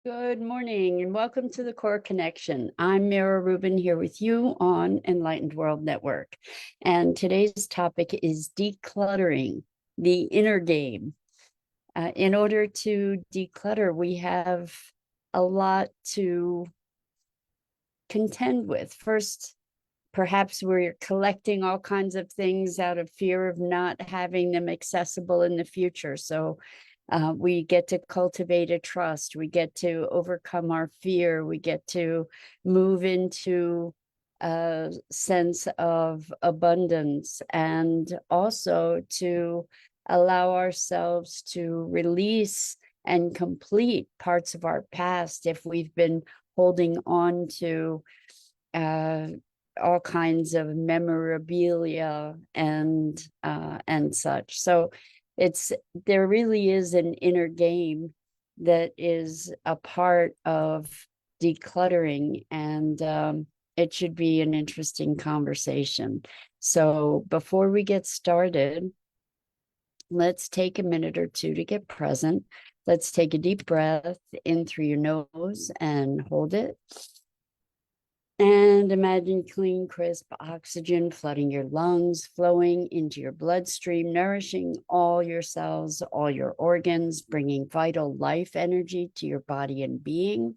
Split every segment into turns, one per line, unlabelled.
Good morning and welcome to the Core Connection. I'm Mira Rubin here with you on Enlightened World Network. And today's topic is decluttering, the inner game. In order to declutter, we have a lot to contend with. First, perhaps we're collecting all kinds of things out of fear of not having them accessible in the future. So we get to cultivate a trust. We get to overcome our fear. We get to move into a sense of abundance and also to allow ourselves to release and complete parts of our past if we've been holding on to uh, all kinds of memorabilia and such. So there really is an inner game that is a part of decluttering, and it should be an interesting conversation. So before we get started, let's take a minute or two to get present. Let's take a deep breath in through your nose and hold it. And imagine clean, crisp oxygen flooding your lungs, flowing into your bloodstream, nourishing all your cells, all your organs, bringing vital life energy to your body and being.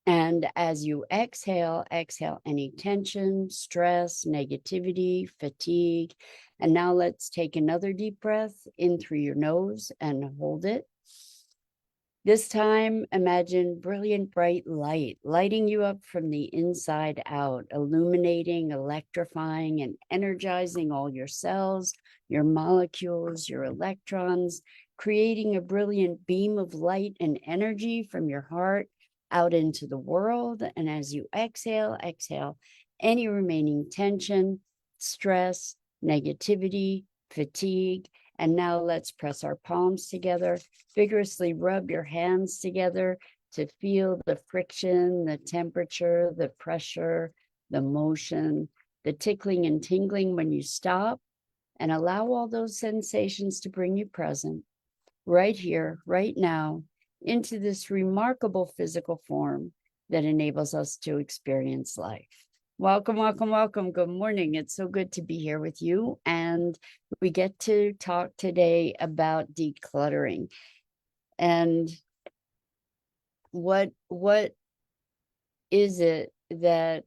And as you exhale, exhale any tension, stress, negativity, fatigue. And now let's take another deep breath in through your nose and hold it. This time, imagine brilliant, bright light lighting you up from the inside out, illuminating, electrifying, and energizing all your cells, your molecules, your electrons, creating a brilliant beam of light and energy from your heart out into the world. And as you exhale, exhale any remaining tension, stress, negativity, fatigue. And now let's press our palms together, vigorously rub your hands together to feel the friction, the temperature, the pressure, the motion, the tickling and tingling when you stop, and allow all those sensations to bring you present right here, right now, into this remarkable physical form that enables us to experience life. Welcome, welcome, welcome. Good morning. It's so good to be here with you. And we get to talk today about decluttering. And what is it that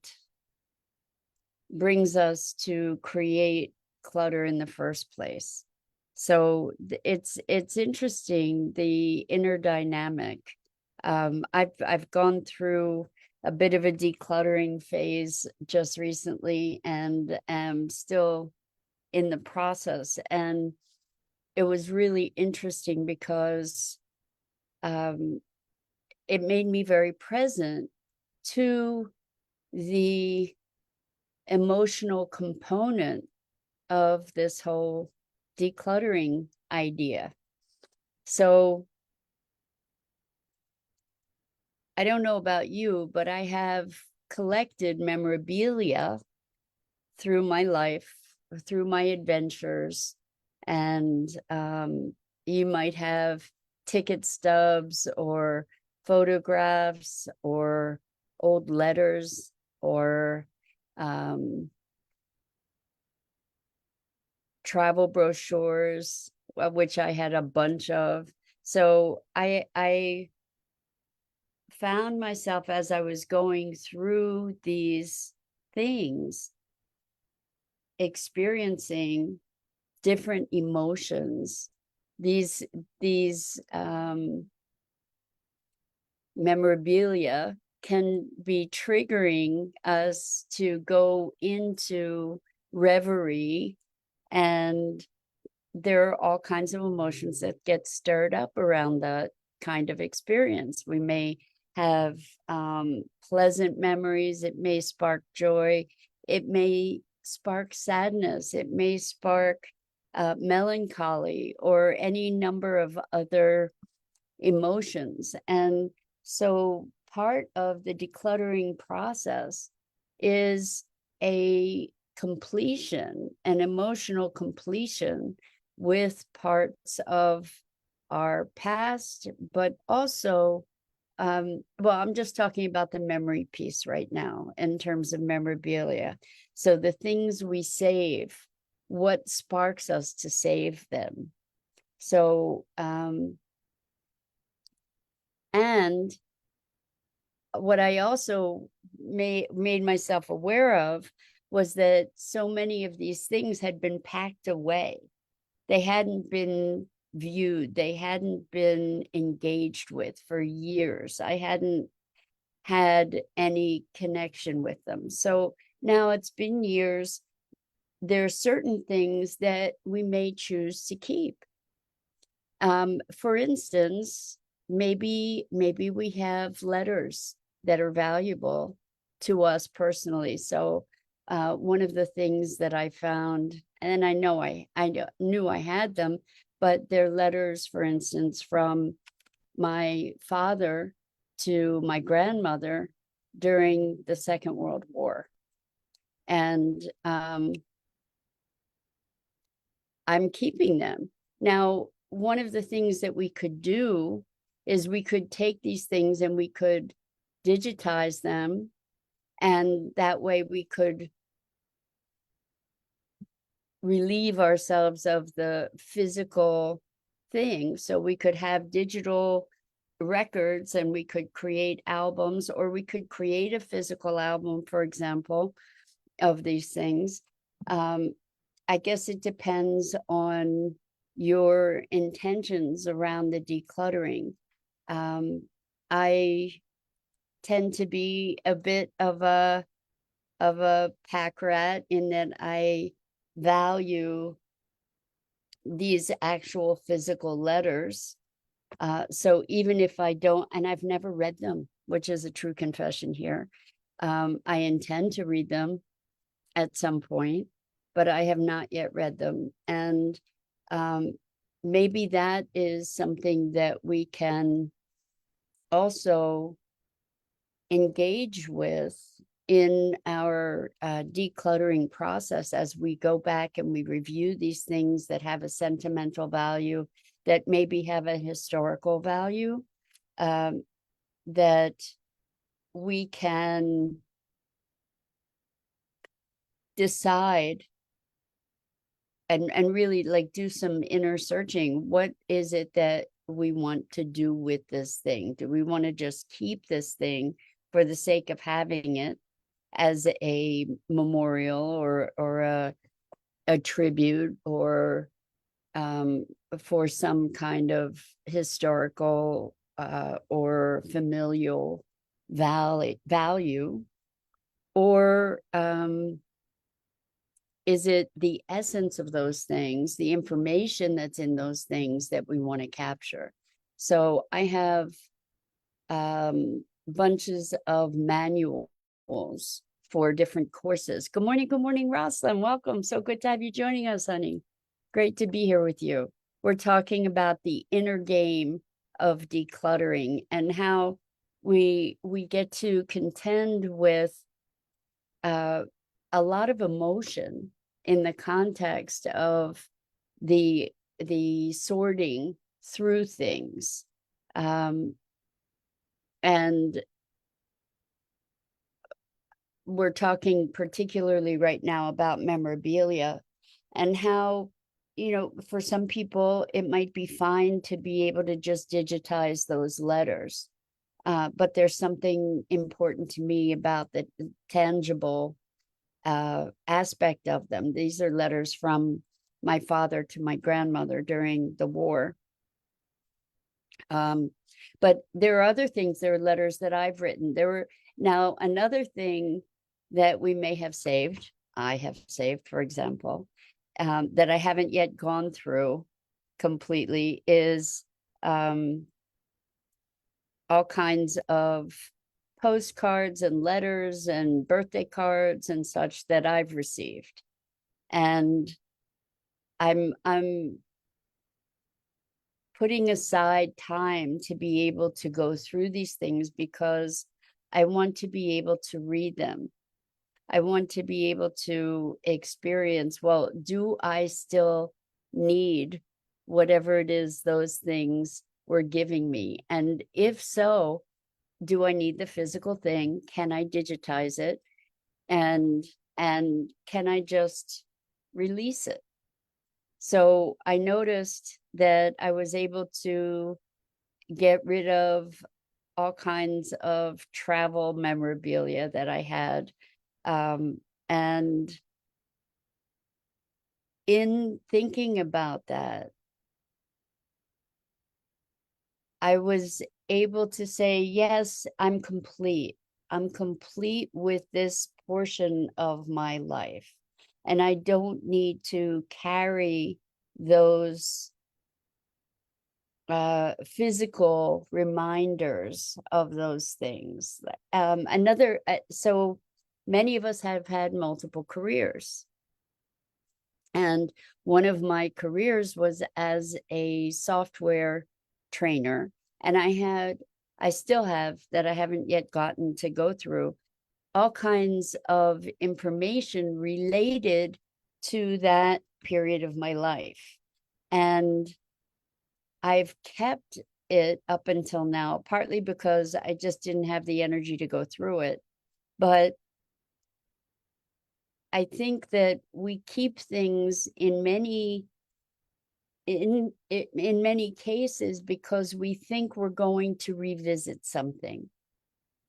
brings us to create clutter in the first place? So it's interesting, the inner dynamic. I've gone through a bit of a decluttering phase just recently and am still in the process. And it was really interesting because it made me very present to the emotional component of this whole decluttering idea. So I don't know about you, but I have collected memorabilia through my life, through my adventures. And you might have ticket stubs or photographs or old letters or travel brochures, which I had a bunch of. So I found myself as I was going through these things, experiencing different emotions. These memorabilia can be triggering us to go into reverie, and there are all kinds of emotions that get stirred up around that kind of experience. We may have pleasant memories. It may spark joy. It may spark sadness. It may spark melancholy or any number of other emotions. And so part of the decluttering process is a completion, an emotional completion with parts of our past, but also well, I'm just talking about the memory piece right now in terms of memorabilia. So the things we save, what sparks us to save them? So, and what I also made myself aware of was that so many of these things had been packed away. They hadn't been viewed, they hadn't been engaged with for years. I hadn't had any connection with them. So now it's been years. There are certain things that we may choose to keep. For instance, maybe we have letters that are valuable to us personally. So one of the things that I found, and I know I knew I had them, but they're letters, for instance, from my father to my grandmother during the Second World War. And I'm keeping them. Now, one of the things that we could do is we could take these things and we could digitize them. And that way we could relieve ourselves of the physical thing. So we could have digital records and we could create albums, or we could create a physical album, for example, of these things. I guess it depends on your intentions around the decluttering. I tend to be a bit of a pack rat in that I value these actual physical letters. So even if I don't, and I've never read them, which is a true confession here, I intend to read them at some point, but I have not yet read them. And maybe that is something that we can also engage with in our decluttering process as we go back and we review these things that have a sentimental value, that maybe have a historical value, that we can decide and really like do some inner searching. What is it that we want to do with this thing? Do we want to just keep this thing for the sake of having it as a memorial or a tribute, or for some kind of historical or familial value, or is it the essence of those things, the information that's in those things that we want to capture? So I have bunches of manuals for different courses. Good morning, Rosalind. Welcome. So good to have you joining us, honey. Great to be here with you. We're talking about the inner game of decluttering and how we get to contend with a lot of emotion in the context of the sorting through things. And we're talking particularly right now about memorabilia and how, you know, for some people, it might be fine to be able to just digitize those letters. But there's something important to me about the tangible aspect of them. These are letters from my father to my grandmother during the war. But there are other things, there are letters that I've written. Now, another thing that we may have saved, I have saved, for example, that I haven't yet gone through completely is all kinds of postcards and letters and birthday cards and such that I've received. And I'm putting aside time to be able to go through these things because I want to be able to read them. I want to be able to experience, well, do I still need whatever it is those things were giving me? And if so, do I need the physical thing? Can I digitize it? And can I just release it? So I noticed that I was able to get rid of all kinds of travel memorabilia that I had. And in thinking about that, I was able to say, yes, I'm complete. I'm complete with this portion of my life. And I don't need to carry those physical reminders of those things. So many of us have had multiple careers. And one of my careers was as a software trainer. And I still have, that I haven't yet gotten to go through, all kinds of information related to that period of my life. And I've kept it up until now, partly because I just didn't have the energy to go through it. But I think that we keep things in many cases because we think we're going to revisit something.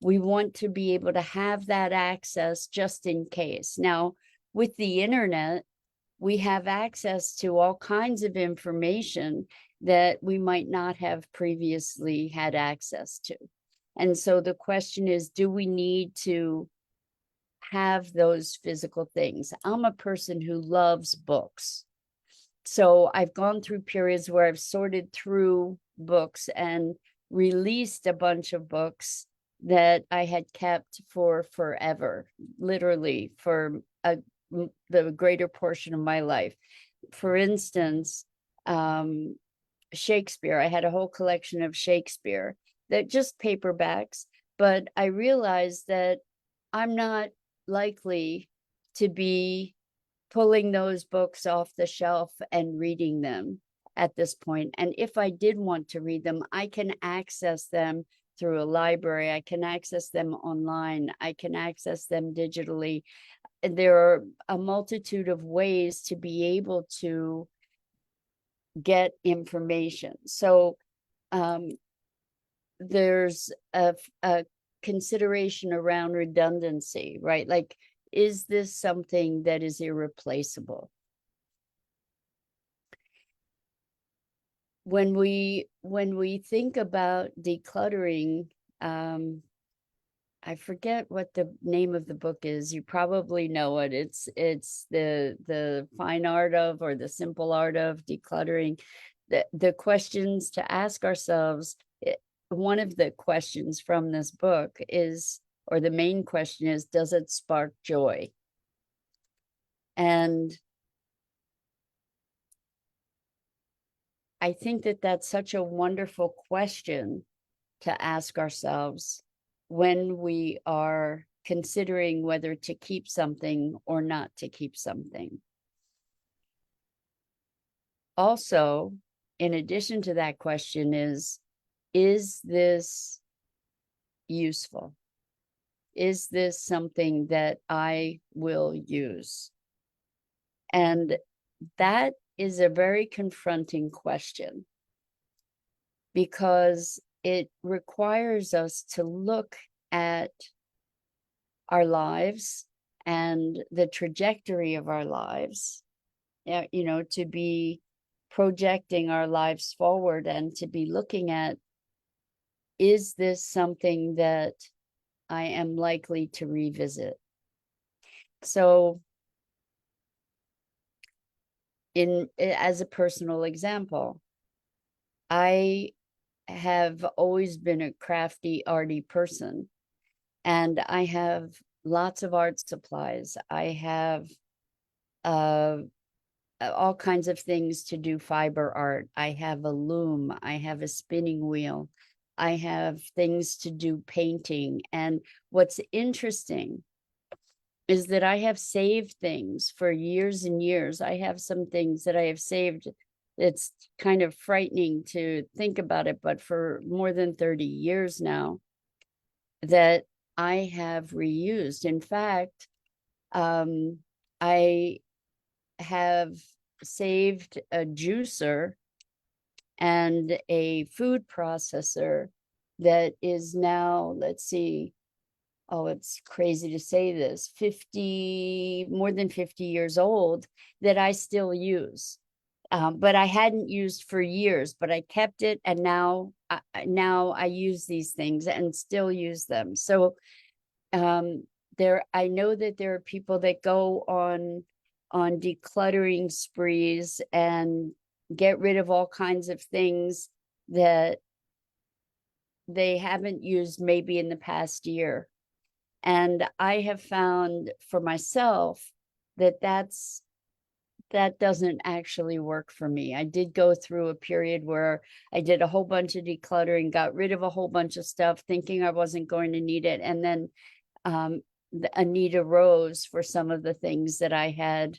We want to be able to have that access just in case. Now, with the internet, we have access to all kinds of information that we might not have previously had access to. And so the question is, do we need to have those physical things? I'm a person who loves books. So I've gone through periods where I've sorted through books and released a bunch of books that I had kept for forever, literally for the greater portion of my life. For instance, Shakespeare. I had a whole collection of Shakespeare that just paperbacks, but I realized that I'm not likely to be pulling those books off the shelf and reading them at this point. And if I did want to read them, I can access them through a library. I can access them online. I can access them digitally. There are a multitude of ways to be able to get information. So there's a consideration around redundancy, right? Like, is this something that is irreplaceable? When we think about decluttering, I forget what the name of the book is. You probably know it. It's the fine art of, or the simple art of decluttering. The questions to ask ourselves. One of the questions from this book is, or the main question is, does it spark joy? And I think that that's such a wonderful question to ask ourselves when we are considering whether to keep something or not to keep something. Also, in addition to that question is this useful? Is this something that I will use? And that is a very confronting question, because it requires us to look at our lives and the trajectory of our lives, to be projecting our lives forward and to be looking at, is this something that I am likely to revisit? So as a personal example, I have always been a crafty, arty person, and I have lots of art supplies. I have all kinds of things to do fiber art. I have a loom. I have a spinning wheel. I have things to do painting. And what's interesting is that I have saved things for years and years. I have some things that I have saved. It's kind of frightening to think about it, but for more than 30 years now. that I have reused. In fact, I have saved a juicer and a food processor that is now, let's see, oh, it's crazy to say this, more than 50 years old, that I still use. But I hadn't used for years, but I kept it, and now I use these things and still use them. So I know that there are people that go on decluttering sprees and get rid of all kinds of things that they haven't used maybe in the past year. And I have found for myself that that doesn't actually work for me. I did go through a period where I did a whole bunch of decluttering, got rid of a whole bunch of stuff, thinking I wasn't going to need it. And then a need arose for some of the things that I had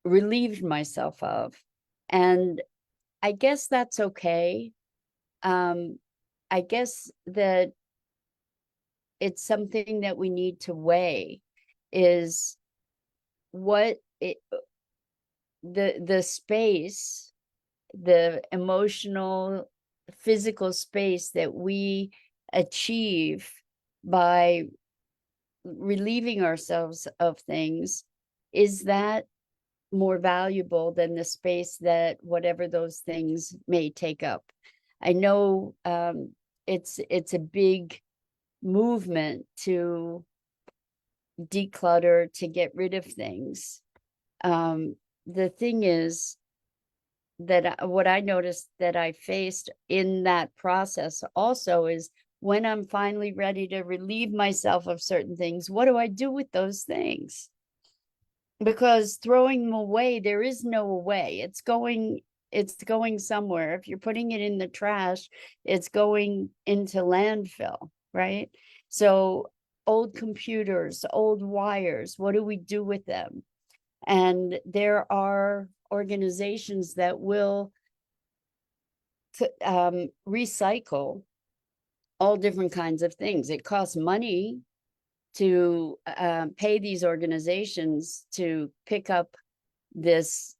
relieved myself of. And I guess that's okay. I guess that it's something that we need to weigh, is what the space, the emotional, physical space that we achieve by relieving ourselves of things, is that more valuable than the space that whatever those things may take up? I know it's a big movement to declutter, to get rid of things. The thing is that what I noticed that I faced in that process also is, when I'm finally ready to relieve myself of certain things, what do I do with those things? Because throwing them away, there is no away. It's going somewhere. If you're putting it in the trash, it's going into landfill, right? So old computers, old wires, what do we do with them? And there are organizations that will recycle all different kinds of things. It costs money to pay these organizations to pick up this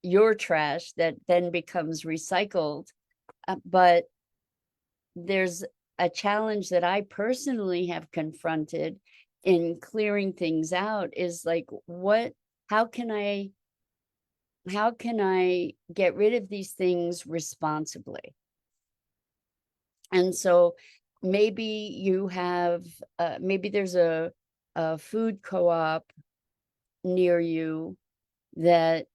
your trash that then becomes recycled. But there's a challenge that I personally have confronted in clearing things out, is like, how can I get rid of these things responsibly? And so maybe you have maybe there's a food co-op near you that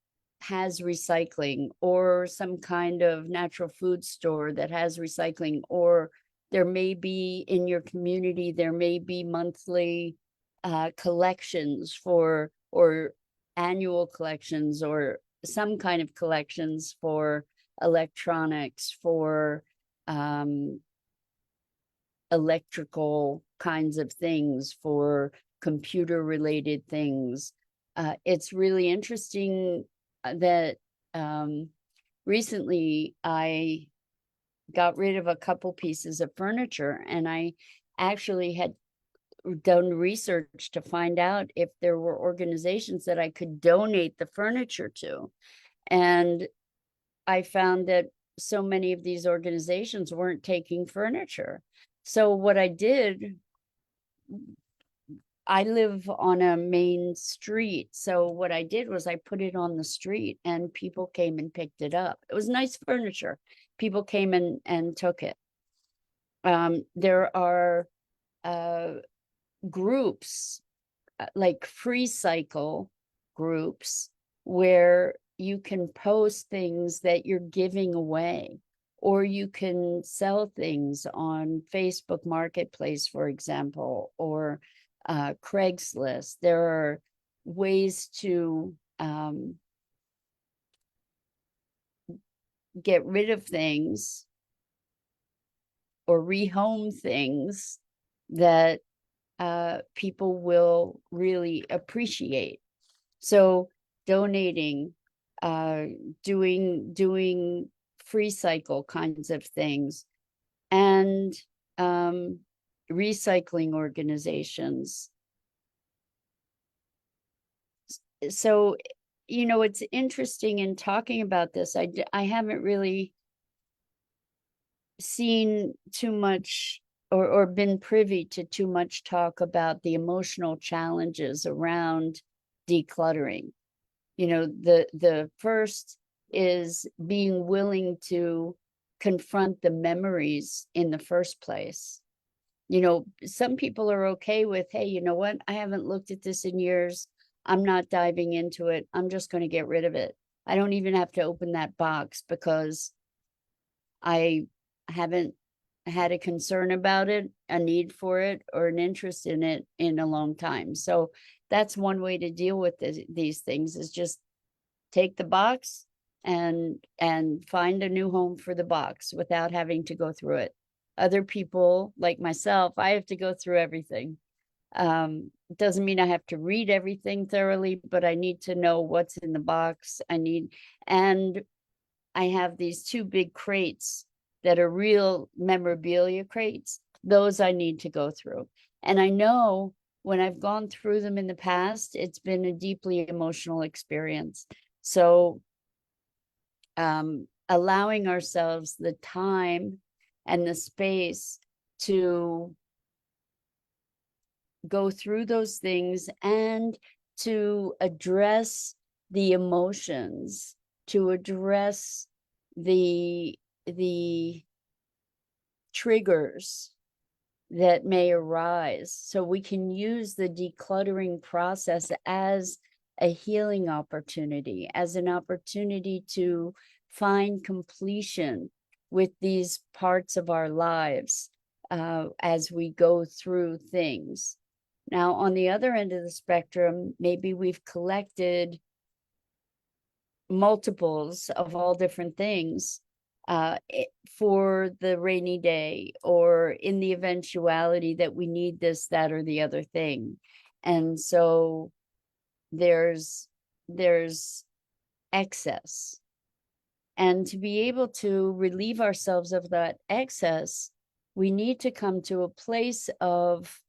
has recycling, or some kind of natural food store that has recycling, or there may be in your community, there may be monthly collections for, or annual collections, or some kind of collections for electronics, for electrical kinds of things, for computer related things. It's really interesting that recently I got rid of a couple pieces of furniture, and I actually had done research to find out if there were organizations that I could donate the furniture to. And I found that so many of these organizations weren't taking furniture. So what I did, I live on a main street. So what I did was I put it on the street, and people came and picked it up. It was nice furniture. People came and took it. There are groups, like free cycle groups, where you can post things that you're giving away, or you can sell things on Facebook Marketplace, for example, or Craigslist. There are ways to get rid of things or rehome things that people will really appreciate. So donating, doing free cycle kinds of things, and recycling organizations. So, it's interesting in talking about this. I haven't really seen too much or been privy to too much talk about the emotional challenges around decluttering. The first is being willing to confront the memories in the first place. Some people are okay with, hey, you know what? I haven't looked at this in years. I'm not diving into it. I'm just going to get rid of it. I don't even have to open that box because I haven't had a concern about it, a need for it, or an interest in it in a long time. So that's one way to deal with these things, is just take the box and find a new home for the box without having to go through it. Other people like myself, I have to go through everything. It doesn't mean I have to read everything thoroughly, but I need to know what's in the box. And I have these two big crates that are real memorabilia crates. Those I need to go through. And I know when I've gone through them in the past, it's been a deeply emotional experience. So allowing ourselves the time and the space to go through those things and to address the emotions, to address the triggers that may arise, so we can use the decluttering process as a healing opportunity, as an opportunity to find completion with these parts of our lives as we go through things. Now, on the other end of the spectrum, maybe we've collected multiples of all different things for the rainy day, or in the eventuality that we need this, that, or the other thing. And so there's excess. And to be able to relieve ourselves of that excess, we need to come to a place of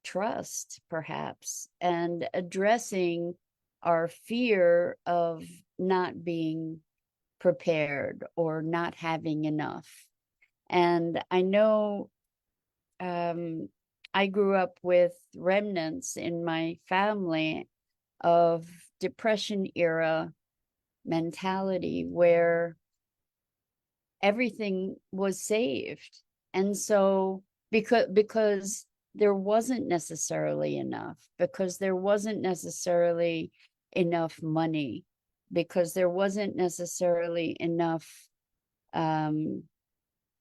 trust, perhaps, and addressing our fear of not being prepared or not having enough. And I know I grew up with remnants in my family of Depression era mentality where everything was saved. And so because there wasn't necessarily enough, because there wasn't necessarily enough money, because there wasn't necessarily enough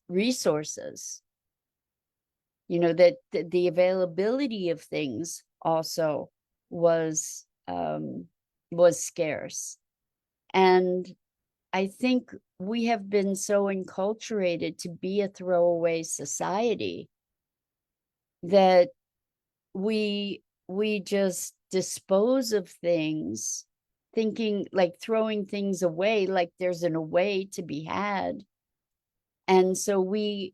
resources, that the availability of things also was scarce. And I think we have been so enculturated to be a throwaway society that we just dispose of things, thinking, like throwing things away, like there's an away to be had. And so we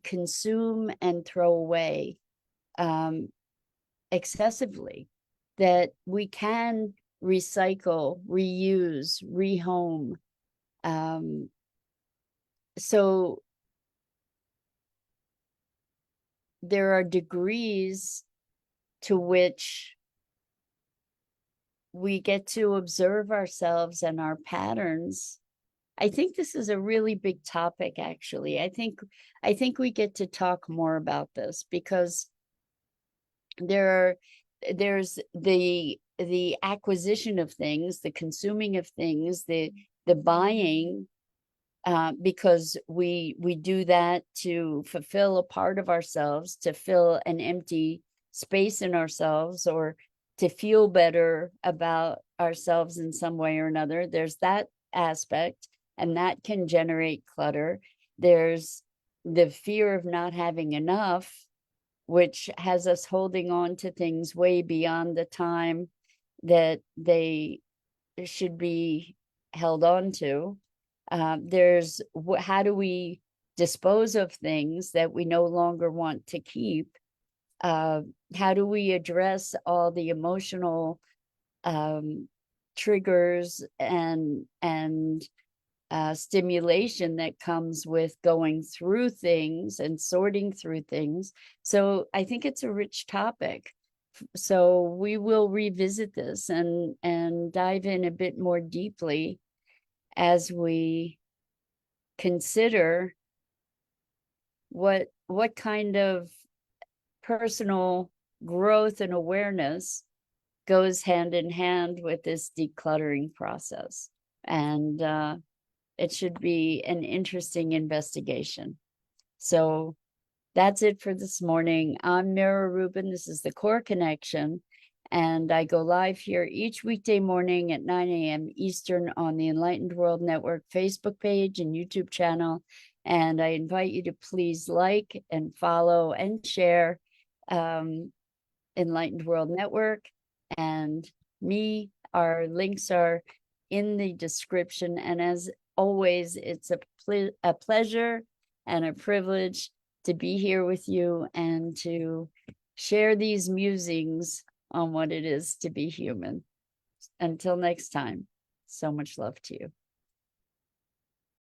consume and throw away excessively, that we can recycle, reuse, rehome. So there are degrees to which we get to observe ourselves and our patterns. I think this is a really big topic, actually. I think we get to talk more about this, because there's the acquisition of things, the consuming of things, the buying, because we do that to fulfill a part of ourselves, to fill an empty space in ourselves, or to feel better about ourselves in some way or another. There's that aspect, and that can generate clutter. There's the fear of not having enough, which has us holding on to things way beyond the time that they should be held on to. There's how do we dispose of things that we no longer want to keep? How do we address all the emotional triggers and stimulation that comes with going through things and sorting through things? So I think it's a rich topic. So we will revisit this and dive in a bit more deeply as we consider what kind of personal growth and awareness goes hand in hand with this decluttering process. And it should be an interesting investigation. So that's it for this morning. I'm Mira Rubin. This is the Core Connection. And I go live here each weekday morning at 9 a.m. Eastern on the Enlightened World Network Facebook page and YouTube channel. And I invite you to please like and follow and share Enlightened World Network and me. Our links are in the description. And as always, it's a pleasure and a privilege to be here with you and to share these musings on what it is to be human. Until next time, so much love to you.